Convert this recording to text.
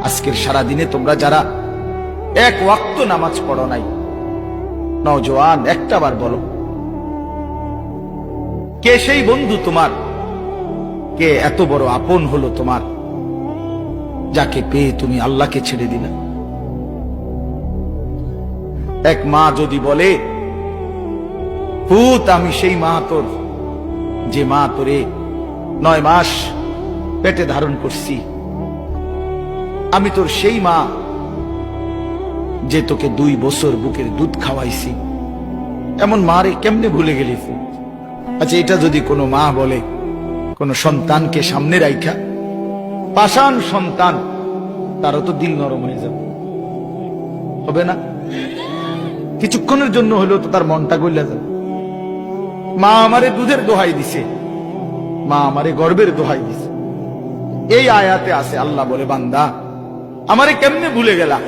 আজকের সারা দিনে তোমরা যারা এক ওয়াক্ত নামাজ পড়ো নাই, নওজোয়ান একটা বার বলো, কে সেই বন্ধু তোমার, কে এত বড় আপন হলো তোমার, যাকে পেয়ে তুমি আল্লাহকে ছেড়ে দিলে? এক মা যদি বলে, পুত আমি সেই মা তোর, যে মা তোরে 9 মাস পেটে ধারণ করছি, আমি তোর সেই মা যে তোকে 2 বছর বুকের দুধ খাওয়াইছি, এমন মারে কেমনে ভুলে গেলি? আচ্ছা, এটা যদি কোনো মা বলে কোন সন্তানকে সামনে রাইখা, পাষাণ সন্তান, তারও তো দিল নরম হয়ে যাবে, হবে না? কিছুক্ষণের জন্য হলেও তো তার মনটা গইলা যাবে। মা আমারে দুধের দোহাই দিছে, মা আমারে গর্বের দোহাই দিছে। এই আয়াতে আছে, আল্লাহ বলে, বান্দা আমারে কেমনে ভুলে গেলা?